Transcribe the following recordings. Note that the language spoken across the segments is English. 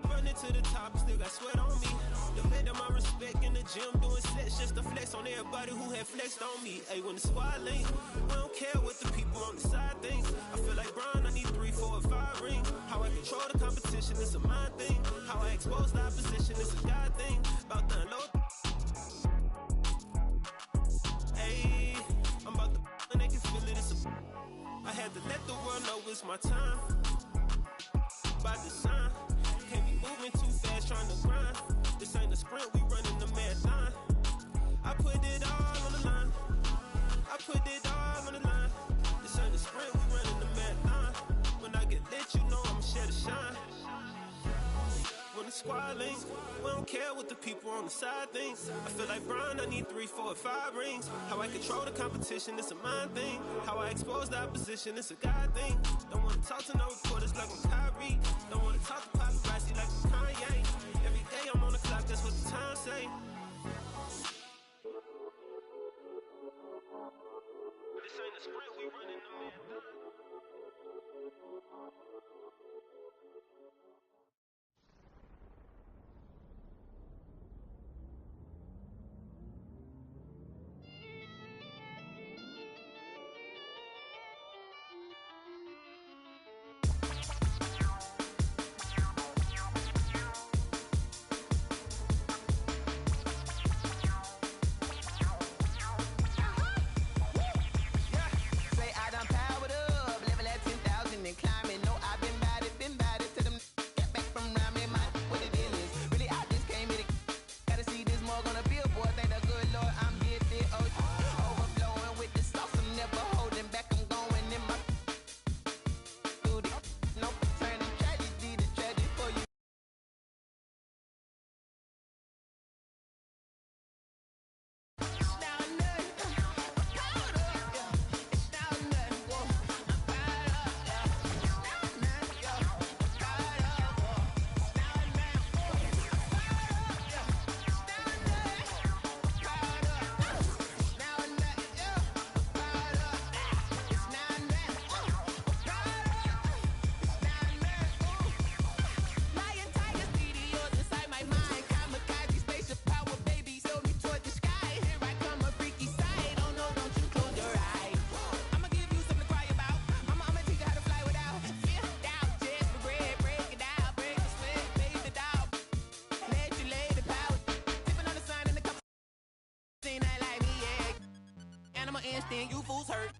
Running to the top, still got sweat on me. Defending my respect in the gym, doing sets just to flex on everybody who had flexed on me. Hey, when the squad link, we don't care what the people on the side think. I feel like Brian, I need 3, 4, and 5 rings. How I control the competition, it's a mind thing. How I expose the opposition, it's a God thing. About to unload. Hey, I'm about to and they can feel it. I had to let the world know it's my time. By design, can't be moving too fast, trying to grind. This ain't a sprint, we running the marathon. I put it all on the line. I put it all on the line. This ain't a sprint, we running the marathon. When I get lit, you know I'ma share the shine. When the squad links, we don't care what the people on the side think. I feel like Brian, I need 3, 4, and 5 rings. How I control the competition, it's a mind thing. How I expose the opposition, it's a God thing. Don't wanna talk to no reporters like I'm Kyrie. Don't wanna talk to paparazzi like I'm Kanye. Every day I'm on the clock, that's what the time say. This ain't a sprint, we running the marathon. Then you fools hurt.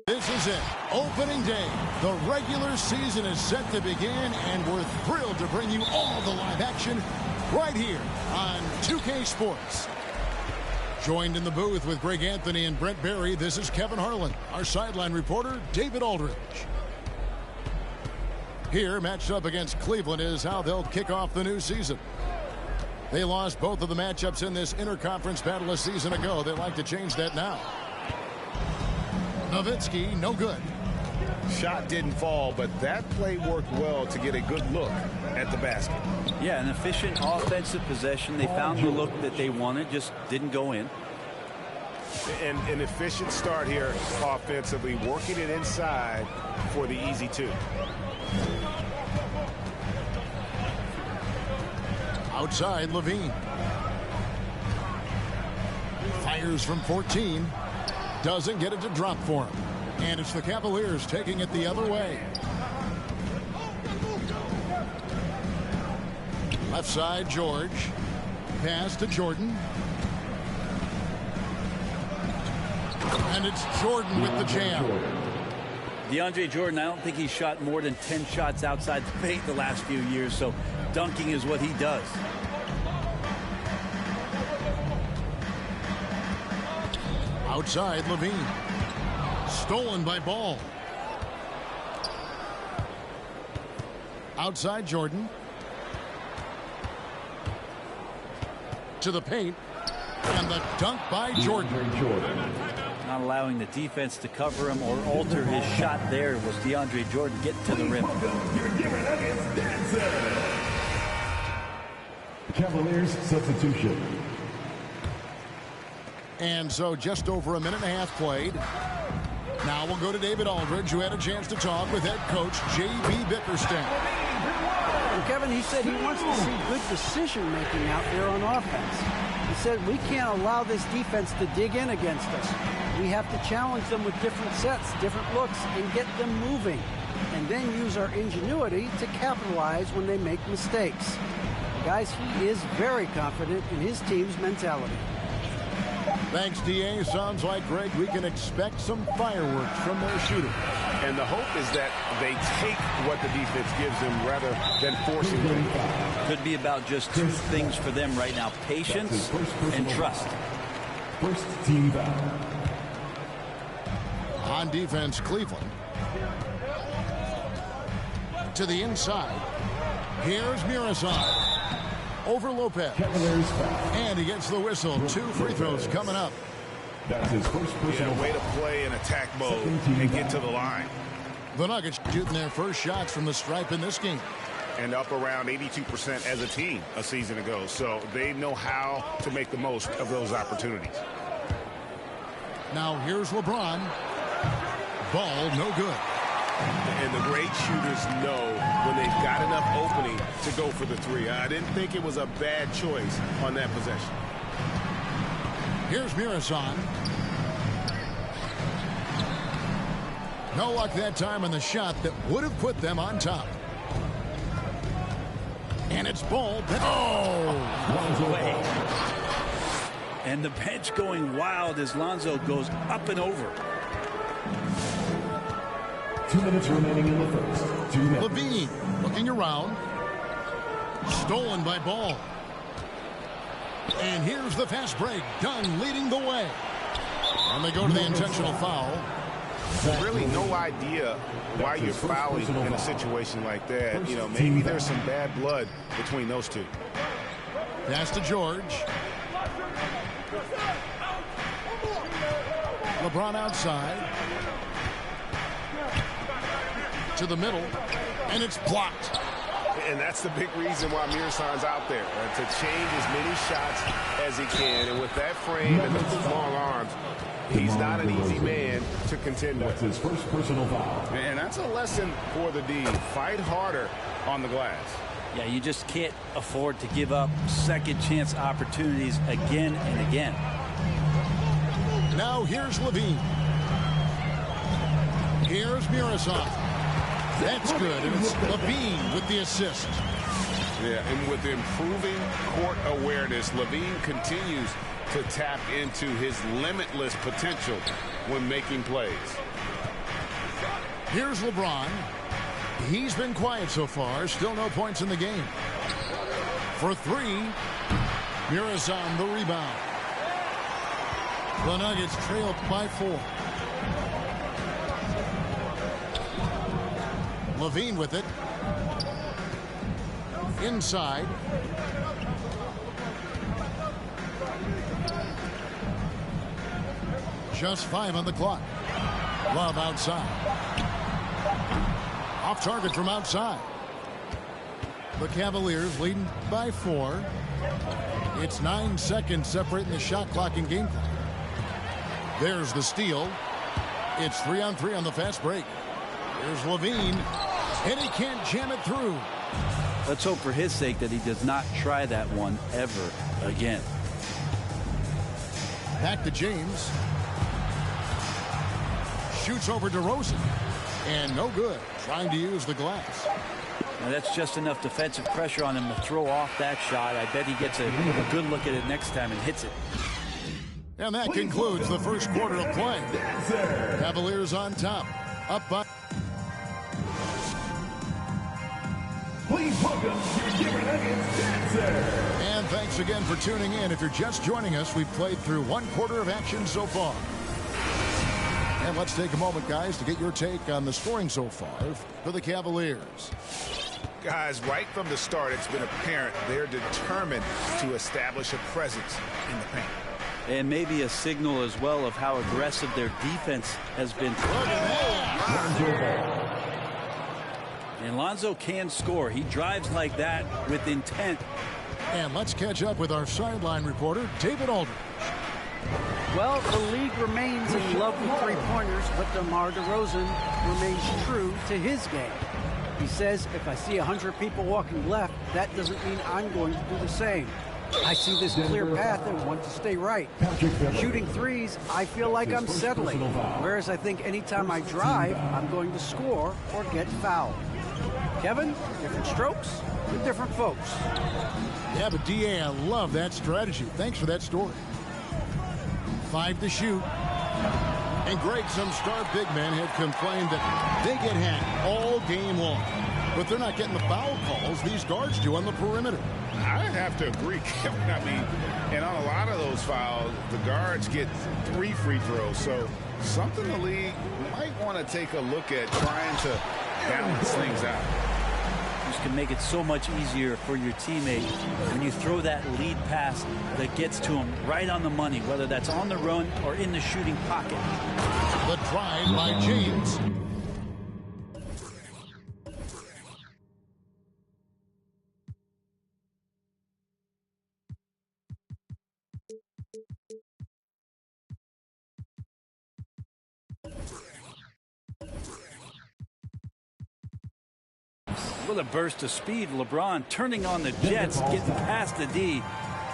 This is it, opening day. The regular season is set to begin, and we're thrilled to bring you all the live action right here on 2K Sports. Joined in the booth with Greg Anthony and Brent Barry, this is Kevin Harlan. Our sideline reporter, David Aldridge. Here, matched up against Cleveland, is how they'll kick off the new season. They lost both of the matchups in this interconference battle a season ago. They'd like to change that now. Nowitzki, no good. Shot didn't fall, but that play worked well to get a good look at the basket. Yeah, an efficient offensive possession. They found the look that they wanted, just didn't go in. And an efficient start here offensively, working it inside for the easy two. Outside, Levine. Fires from 14. Doesn't get it to drop for him. And it's the Cavaliers taking it the other way. Left side, George. Pass to Jordan. And it's Jordan with the jam. DeAndre Jordan, I don't think he's shot more than 10 shots outside the paint the last few years, so dunking is what he does. Outside, Levine. Stolen by Ball. Outside, Jordan. To the paint. And the dunk by Jordan. Not allowing the defense to cover him or alter his shot there was DeAndre Jordan getting to the rim. Cavaliers substitution. And so just over a minute and a half played. Now we'll go to David Aldridge, who had a chance to talk with head coach J.B. Bickerstaff. Well, Kevin, he said he wants to see good decision-making out there on offense. He said we can't allow this defense to dig in against us. We have to challenge them with different sets, different looks, and get them moving. And then use our ingenuity to capitalize when they make mistakes. Guys, he is very confident in his team's mentality. Thanks, D.A. Sounds like, Greg, we can expect some fireworks from their shooting. And the hope is that they take what the defense gives them rather than forcing them. Could be about just two things for them right now, patience and trust. First team foul. On defense, Cleveland. To the inside. Here's Murasov. Over Lopez. And he gets the whistle. 2 free throws coming up. That's his first personal way to play in attack mode and get to the line. The Nuggets shooting their first shots from the stripe in this game. And up around 82% as a team a season ago. So they know how to make the most of those opportunities. Now here's LeBron. Ball no good. And the great shooters know when they've got enough opening to go for the three. I didn't think it was a bad choice on that possession. Here's Murasov. No luck that time on the shot that would have put them on top. And it's Ball. Oh! Way. And the bench going wild as Lonzo goes up and over. 2 minutes remaining in the first. 2 minutes. Levine looking around. Stolen by Ball. And here's the fast break. Dunn leading the way. And they go to the intentional foul. Really no idea why you're fouling in a situation like that. You know, maybe there's some bad blood between those two. Pass to George. LeBron outside. To the middle. And it's blocked. And that's the big reason why Murasov's out there, to change as many shots as he can. And with that frame and those long arms, he's not an easy man to contend with. That's his first personal foul. And that's a lesson for the D. Fight harder on the glass. Yeah, you just can't afford to give up second chance opportunities again and again. Now here's Levine. Here's Murasov. That's good, and it's Levine with the assist. Yeah, and with improving court awareness, Levine continues to tap into his limitless potential when making plays. Here's LeBron. He's been quiet so far. Still no points in the game. For three, Murasov the rebound. The Nuggets trail by 4. Levine with it. Inside. Just 5 on the clock. Love outside. Off target from outside. The Cavaliers leading by 4. It's 9 seconds separating the shot clock and game clock. There's the steal. It's 3-on-3 on the fast break. Here's Levine, and he can't jam it through. Let's hope for his sake that he does not try that one ever again. Back to James. Shoots over DeRozan. And no good. Trying to use the glass. Now that's just enough defensive pressure on him to throw off that shot. I bet he gets a good look at it next time and hits it. And that concludes the first quarter of play. Cavaliers on top. Up by... Please welcome your Denver Nuggets dancer. And thanks again for tuning in. If you're just joining us, we've played through 1 quarter of action so far. And let's take a moment, guys, to get your take on the scoring so far for the Cavaliers. Guys, right from the start, it's been apparent they're determined to establish a presence in the paint. And maybe a signal as well of how aggressive their defense has been. And Lonzo can score. He drives like that with intent. And let's catch up with our sideline reporter, David Aldridge. Well, the league remains in love with three-pointers, but DeMar DeRozan remains true to his game. He says, if I see 100 people walking left, that doesn't mean I'm going to do the same. I see this clear path and want to stay right. Shooting threes, I feel like I'm settling. Whereas I think anytime I drive, I'm going to score or get fouled. Kevin, different strokes for different folks. Yeah, but DA, I love that strategy. Thanks for that story. 5 to shoot. And Greg, some star big men have complained that they get hacked all game long. But they're not getting the foul calls these guards do on the perimeter. I have to agree, Kevin. I mean, and on a lot of those fouls, the guards get 3 free throws. So something the league might want to take a look at trying to balance things out. This can make it so much easier for your teammate when you throw that lead pass that gets to him right on the money, whether that's on the run or in the shooting pocket. The drive by James. With a burst of speed, LeBron turning on the Jets, getting past the D,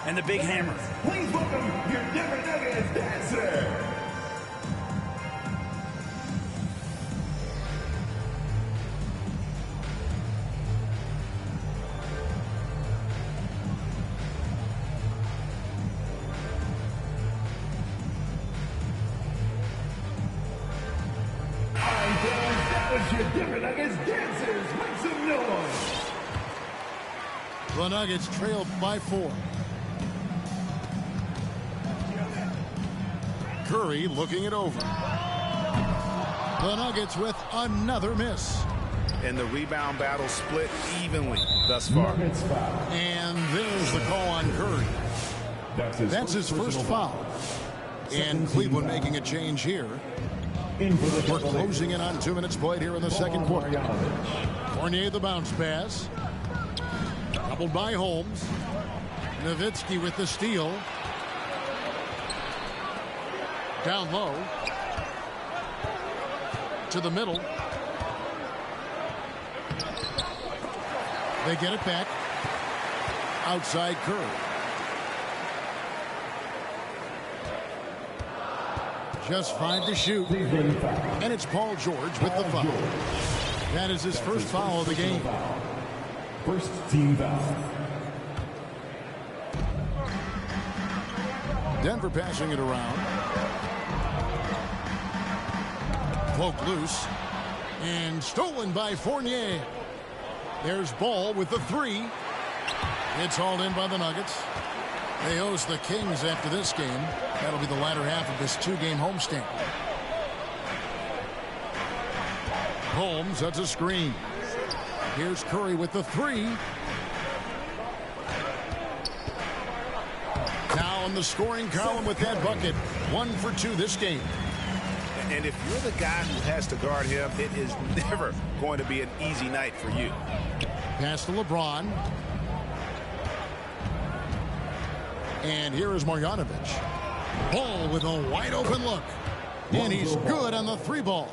and the big hammer. Please welcome your Denver Nuggets dancer. Your Denver Nuggets dancers, make some noise. The Nuggets trailed by 4. Curry looking it over. The Nuggets with another miss. And the rebound battle split evenly thus far. And there's the call on Curry. That's his first foul. And Cleveland making a change here. We're closing in on 2 minutes played here in the second quarter. Fournier the bounce pass. Doubled by Holmes. Nowitzki with the steal. Down low. To the middle. They get it back. Outside Curry. Just 5 to shoot. And it's Paul George with the foul. That is his first foul of the game. First team foul. Denver passing it around. Cloak loose. And stolen by Fournier. There's Ball with the 3. It's hauled in by the Nuggets. They host the Kings after this game. That'll be the latter half of this 2-game homestand. Holmes, that's a screen. Here's Curry with the 3. Now in the scoring column with that bucket. 1 for 2 this game. And if you're the guy who has to guard him, it is never going to be an easy night for you. Pass to LeBron. And here is Marjanovic. Ball with a wide open look. And he's good on the 3-ball.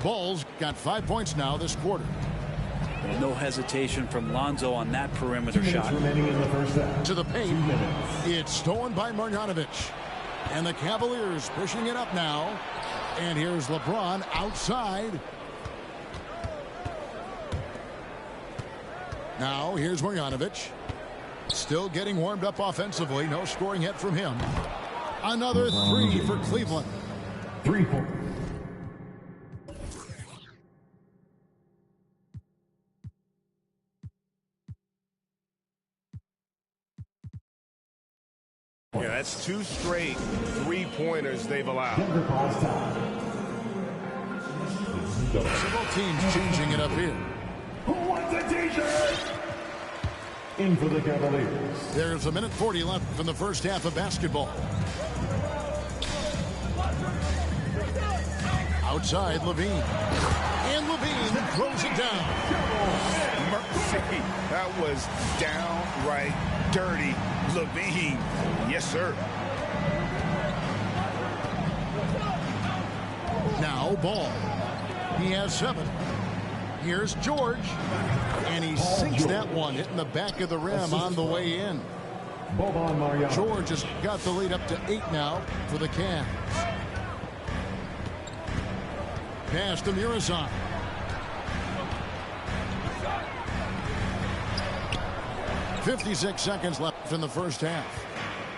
Bulls got 5 points now this quarter. No hesitation from Lonzo on that perimeter shot. Remaining in the first half. To the paint. It's stolen by Marjanovic. And the Cavaliers pushing it up now. And here's LeBron outside. Now here's Marjanovic. Still getting warmed up offensively. No scoring yet from him. Another 3 for Cleveland. 3 points. Yeah, that's 2 straight 3-pointers they've allowed. Denver calls time. Several teams changing it up here. Who wants a t-shirt? In for the Cavaliers. There's 1:40 left in the first half of basketball. Outside, Levine. And Levine throws it down. Mercy, that was downright dirty. Levine, yes, sir. Now Ball. He has 7. Here's George. And he sinks that one, hitting the back of the rim on the way in. Boban Marjanovic. George has got the lead up to 8 now for the Cavs. Pass to Murazan. .56 seconds left in the first half.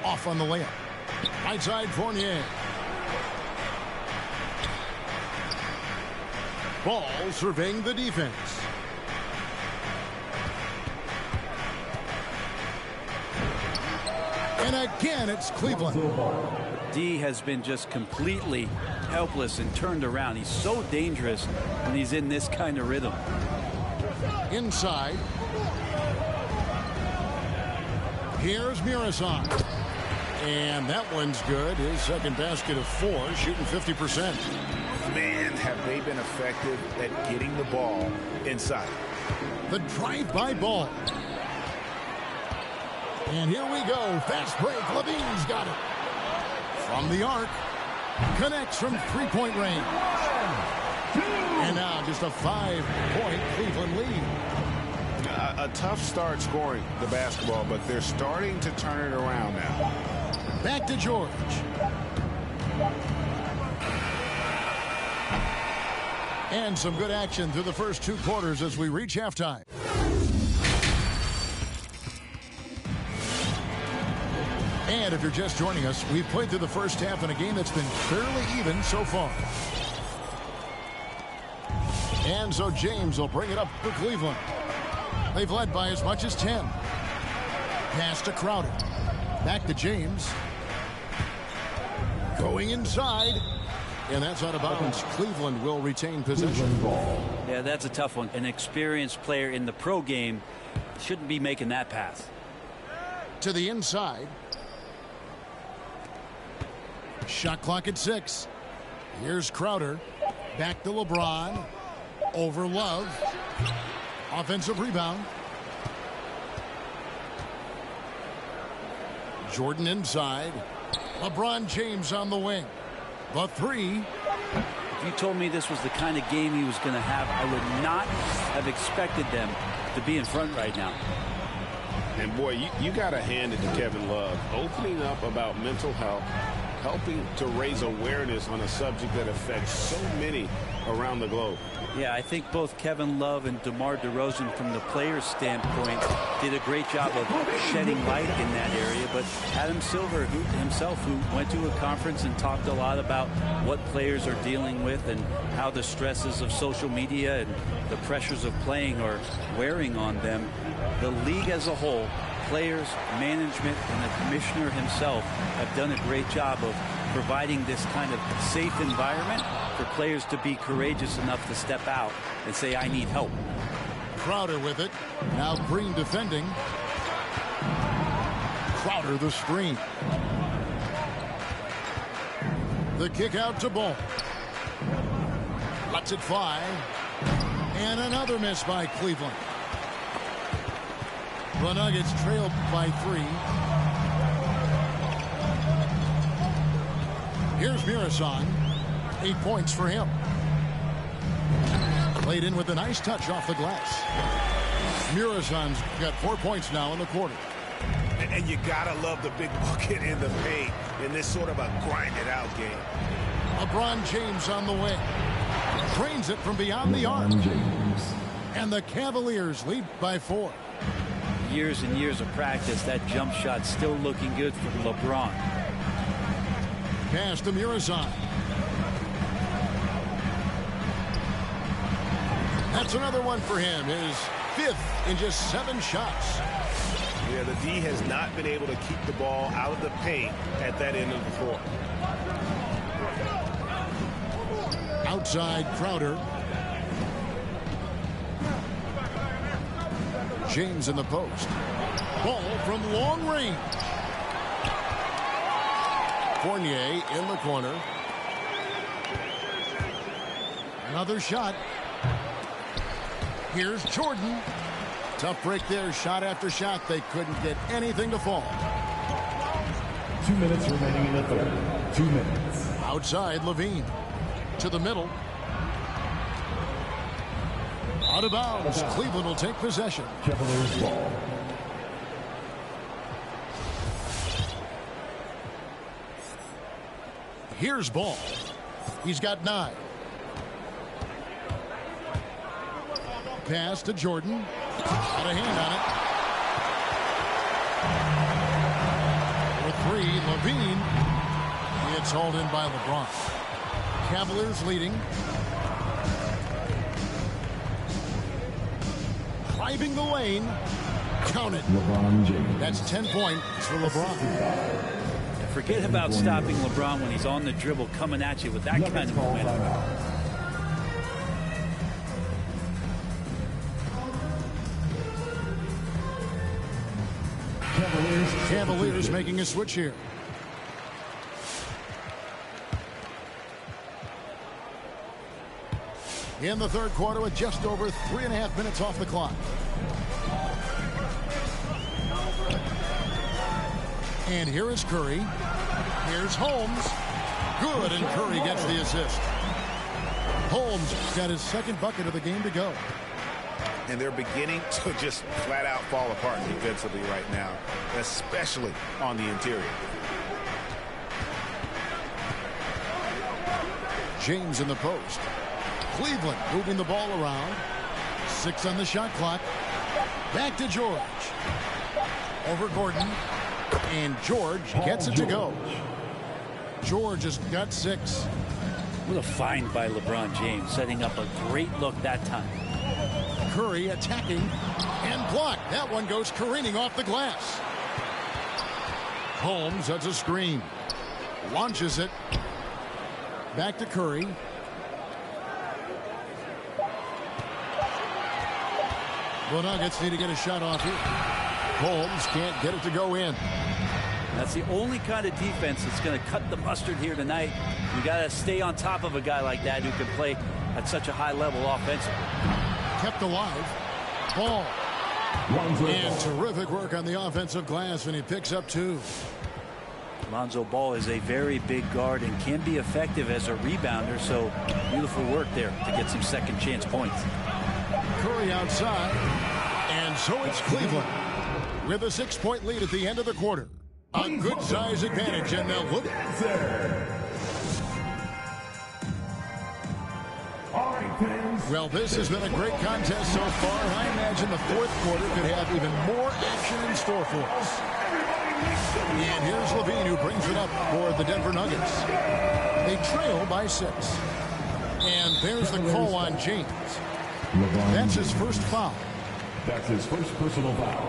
Off on the layup. Right side, Fournier. Ball surveying the defense. And again, it's Cleveland. D has been just completely helpless and turned around. He's so dangerous when he's in this kind of rhythm. Inside. Here's Murazan. And that one's good. His second basket of 4, shooting 50%. Man, have they been effective at getting the ball inside. The drive-by Ball. And here we go. Fast break. Levine's got it. From the arc. Connects from 3-point range. And now just a 5-point Cleveland lead. A tough start scoring the basketball, but they're starting to turn it around now. Back to George. And some good action through the first 2 quarters as we reach halftime. And if you're just joining us, we've played through the first half in a game that's been fairly even so far. And so James will bring it up for Cleveland. They've led by as much as 10. Pass to Crowder. Back to James. Going inside. And that's out of bounds. Cleveland will retain possession. Yeah, that's a tough one. An experienced player in the pro game shouldn't be making that pass. To the inside. Shot clock at 6. Here's Crowder. Back to LeBron. Over Love. Offensive rebound. Jordan inside. LeBron James on the wing. The 3. If you told me this was the kind of game he was going to have, I would not have expected them to be in front right now. And boy, you got to hand it to Kevin Love. Opening up about mental health, helping to raise awareness on a subject that affects so many around the globe. Yeah, I think both Kevin Love and DeMar DeRozan, from the player's standpoint, did a great job of shedding light in that area. But Adam Silver himself, who went to a conference and talked a lot about what players are dealing with and how the stresses of social media and the pressures of playing are wearing on them, the league as a whole, players, management, and the commissioner himself have done a great job of providing this kind of safe environment for players to be courageous enough to step out and say, I need help. Crowder with it. Now Green defending. Crowder the screen. The The kick out to Ball. Lets it fly. And another miss by Cleveland. The Nuggets trailed by 3. Here's Murison. 8 points for him. Played in with a nice touch off the glass. Murison's got 4 points now in the quarter. And you gotta love the big bucket in the paint in this sort of a grind-it-out game. LeBron James on the way. Drains it from beyond the arc. And the Cavaliers lead by 4. Years and years of practice, that jump shot still looking good for LeBron. Pass to Murison. That's another one for him. His 5th in just 7 shots. Yeah, the D has not been able to keep the ball out of the paint at that end of the floor. Outside Crowder. James in the post. Ball from long range. Fournier in the corner. Another shot. Here's Jordan. Tough break there. Shot after shot. They couldn't get anything to fall. 2 minutes remaining in the third. 2 minutes. Outside Levine. To the middle. Out of bounds. Cleveland will take possession. Cavaliers ball. Here's Ball. He's got 9. Pass to Jordan. Got a hand on it. For 3, Levine. It's hauled in by LeBron. Cavaliers leading. Driving the lane. Count it. LeBron James. That's 10 points for LeBron. Forget about stopping LeBron when he's on the dribble coming at you with that kind of momentum. Cavaliers making a switch here. In the third quarter with just over 3.5 minutes off the clock. And here is Curry. Here's Holmes. Good, and Curry gets the assist. Holmes got his 2nd bucket of the game to go. And they're beginning to just flat out fall apart defensively right now, especially on the interior. James in the post. Cleveland moving the ball around. 6 on the shot clock. Back to George. Over Gordon. And George gets it to go. George has got 6. What a find by LeBron James, setting up a great look that time. Curry attacking and blocked. That one goes careening off the glass. Holmes has a screen. Launches it. Back to Curry. The Nuggets need to get a shot off here. Holmes can't get it to go in. That's the only kind of defense that's going to cut the mustard here tonight. You got to stay on top of a guy like that who can play at such a high level offensively. Kept alive. Ball. And terrific work on the offensive glass, and he picks up 2. Lonzo Ball is a very big guard and can be effective as a rebounder, so beautiful work there to get some second chance points. Curry outside, and so it's Cleveland with a 6-point lead at the end of the quarter. A good size advantage, and they'll look. Well, this has been a great contest so far. I imagine the fourth quarter could have even more action in store for us. And here's Levine, who brings it up for the Denver Nuggets. They trail by 6. And there's the call on James. That's his first foul. That's his first personal foul.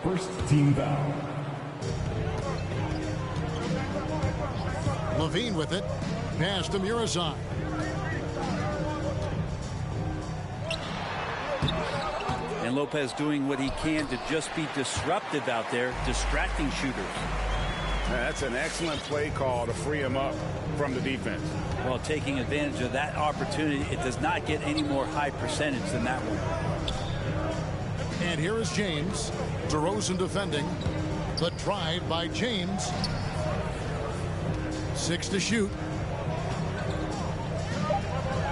First team foul. Levine with it. Pass to Murison. And Lopez doing what he can to just be disruptive out there, distracting shooters. That's an excellent play call to free him up from the defense. Well, taking advantage of that opportunity, it does not get any more high percentage than that one. And here is James. DeRozan defending. The drive by James. 6 to shoot.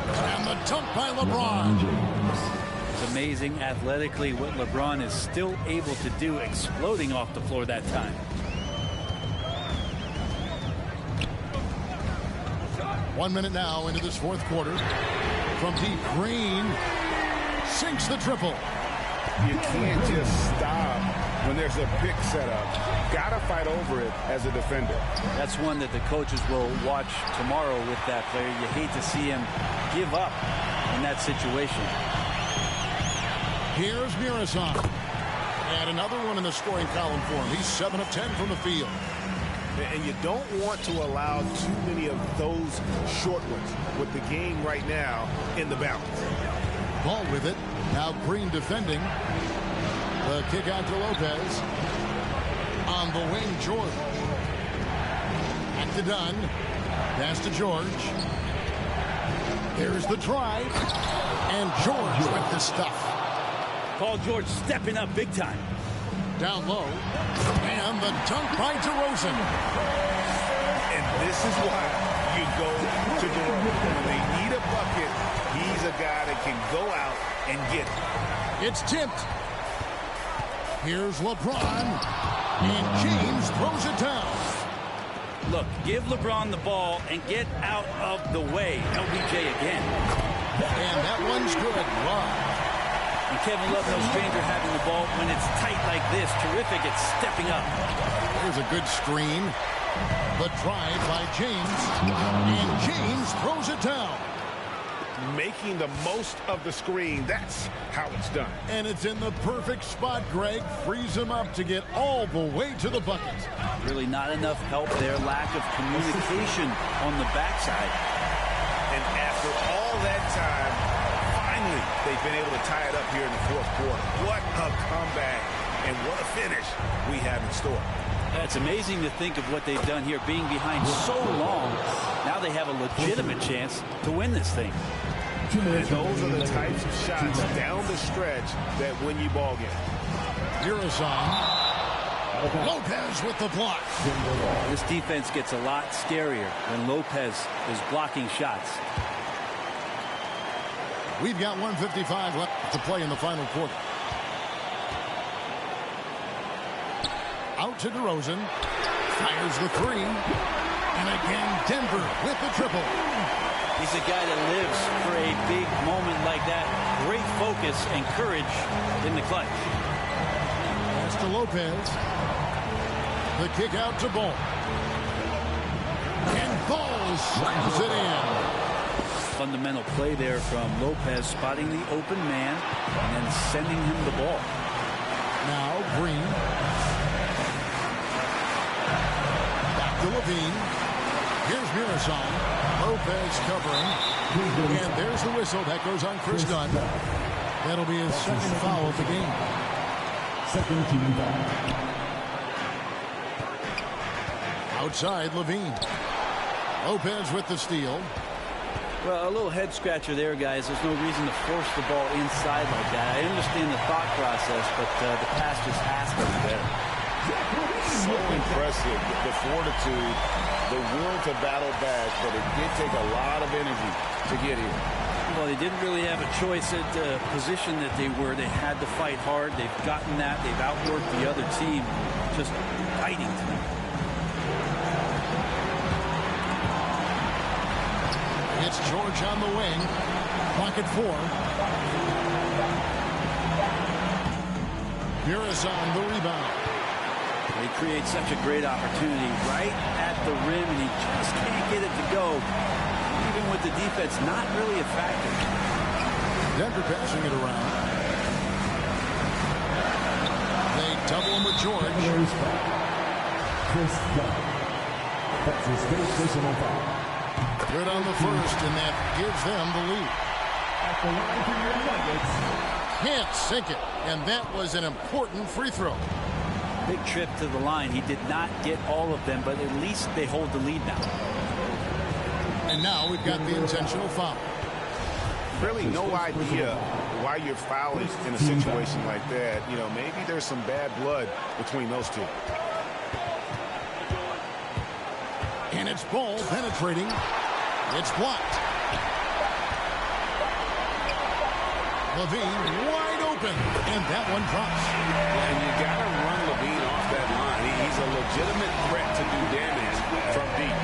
And the dunk by LeBron. It's amazing athletically what LeBron is still able to do, exploding off the floor that time. One minute now into this fourth quarter. From deep, Green sinks the triple. You can't just stop when there's a pick set up. Got to fight over it as a defender. That's one that the coaches will watch tomorrow with that player. You hate to see him give up in that situation. Here's Murison. And another one in the scoring column for him. He's 7 of 10 from the field. And you don't want to allow too many of those short ones with the game right now in the balance. Ball with it. Now Green defending. The kick out to Lopez. On the wing, George. Back to Dunn. Pass to George. There's the drive. And George with the stuff. Paul George stepping up big time. Down low. And the dunk by DeRozan. And this is why you go to DeRozan. When they need a bucket, he's a guy that can go out and get it. It's tipped. Here's LeBron. And James throws it down. Look, give LeBron the ball and get out of the way. LBJ again. And that one's good. Love. And Kevin Love, no stranger having the ball when it's tight like this. Terrific at stepping up. There's a good screen. The drive by James. And James throws it down. Making the most of the screen. That's how it's done. And it's in the perfect spot, Greg. Frees him up to get all the way to the bucket. Really not enough help there. Lack of communication on the backside. And after all that time, finally, they've been able to tie it up here in the fourth quarter. What a comeback and what a finish we have in store. It's amazing to think of what they've done here, being behind so long. Now they have a legitimate chance to win this thing. And those are the types of shots down the stretch that win you ball games. Murison. Lopez with the block. This defense gets a lot scarier when Lopez is blocking shots. We've got 1:55 left to play in the final quarter. Out to DeRozan. Fires the three. And again, Denver with the triple. He's a guy that lives for a big moment like that. Great focus and courage in the clutch. Pass to Lopez. The kick out to Ball. And Ball slams it in. Fundamental play there from Lopez, spotting the open man and then sending him the ball. Now Green. Back to Levine. Here's Murison. Lopez covering. And there's the whistle. That goes on Chris Dunn. That'll be his second foul of the game. Second team foul. Outside, Levine. Lopez with the steal. Well, a little head scratcher there, guys. There's no reason to force the ball inside like that. I understand the thought process, but the pass just has to be better. So impressive. The fortitude, the will to battle back, but it did take a lot of energy to get here. Well, they didn't really have a choice at the position that they were. They had to fight hard. They've gotten that. They've outworked the other team, just fighting tonight. It's George on the wing. Pocket 4. Murison the rebound. They create such a great opportunity right at the rim, and he just can't get it to go. Even with the defense not really a factor. Denver passing it around. They double him with George. Chris Dunn. That's his first personal foul. Good on the first, and that gives them the lead. At the line for your Nuggets. Can't sink it, and that was an important free throw. Big trip to the line. He did not get all of them, but at least they hold the lead now. And now we've got the intentional foul. Really no idea why you're fouling in a situation like that. You know, maybe there's some bad blood between those two. And it's ball penetrating. It's blocked. Levine wide open, and that one drops. And you got to run Levine off that line. He's a legitimate threat to do damage from deep.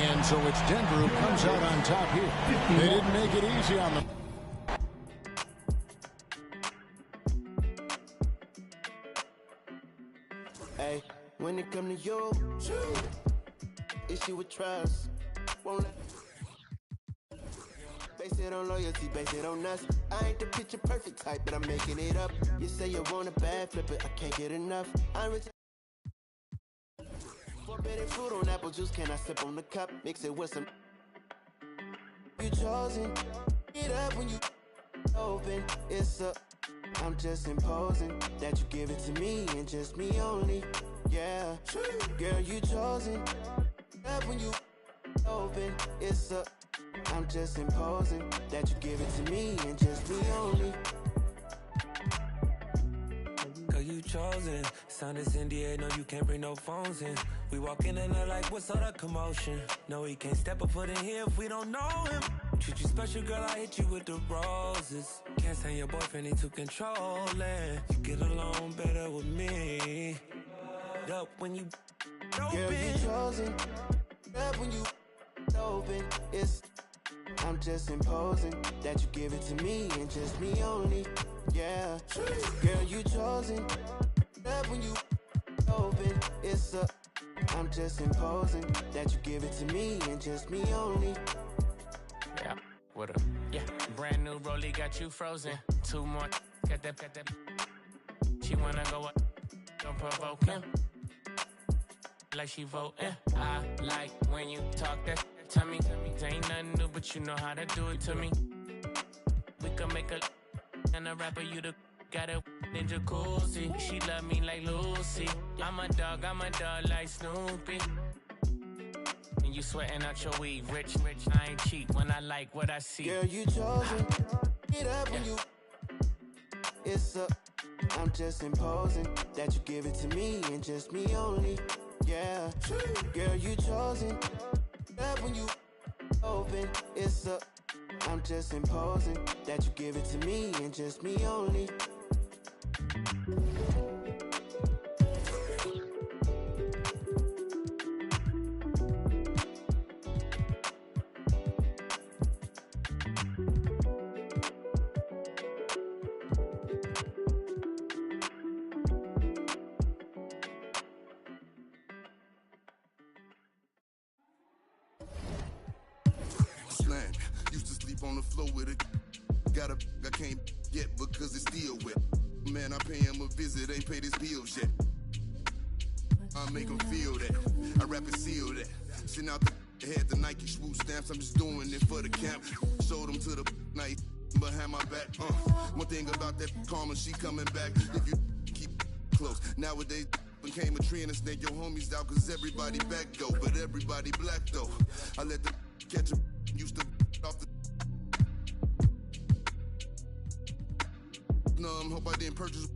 And so it's Denver who comes out on top here. They didn't make it easy on them. Hey, when it come to you, issue with trust. Won't let base it on loyalty, base it on us. I ain't the picture perfect type, but I'm making it up. You say you want a bad flip it, I can't get enough. I'm rich. Forbidden fruit on apple juice, can I sip on the cup? Mix it with some. You chosen, get up when you open. It's a. I'm just imposing that you give it to me and just me only. Yeah, girl, you chosen. Up when you open. It's a. I'm just imposing that you give it to me and just me only. Girl, you chosen. Sound is in the air, no, you can't bring no phones in. We walk in and they're like, what's all the commotion? No, he can't step a foot in here if we don't know him. Treat you special, girl, I hit you with the roses. Can't stand your boyfriend, he too controlling. You get along better with me. Up when you open. Girl, you chosen. Up when you open. It's. I'm just imposing that you give it to me and just me only. Yeah, girl, you chosen. Up when you open. It's a. I'm just imposing that you give it to me and just me only. Yeah, what up? Yeah, brand new rollie got you frozen. Two more, got that. She wanna go up, don't provoke him. Like she voting. I like when you talk that to me. Ain't nothing new, but you know how to do it to me. We can make a and a rapper, you the got a in jacuzzi. She love me like Lucy. I'm a dog like Snoopy. And you sweating out your weed, rich, I ain't cheap when I like what I see. Girl, you chosen. Get up when you. It's a. I'm just imposing that you give it to me and just me only. Yeah, girl, you chosen. Up when you open. It's a. I'm just imposing that you give it to me and just me only. Used to sleep on the floor with it. Got a I can't get because it's still wet. Man, I pay him a visit, ain't paid his bills yet. I make him feel that. I rap and seal that. Send out the head the Nike swoop stamps. I'm just doing it for the camp. Showed them to the night behind my back. One thing about that karma, she coming back. If you keep close. Nowadays became a trend and snake your homies out cause everybody back though. But everybody black though. I let the catch a used to off the numb. Hope I didn't purchase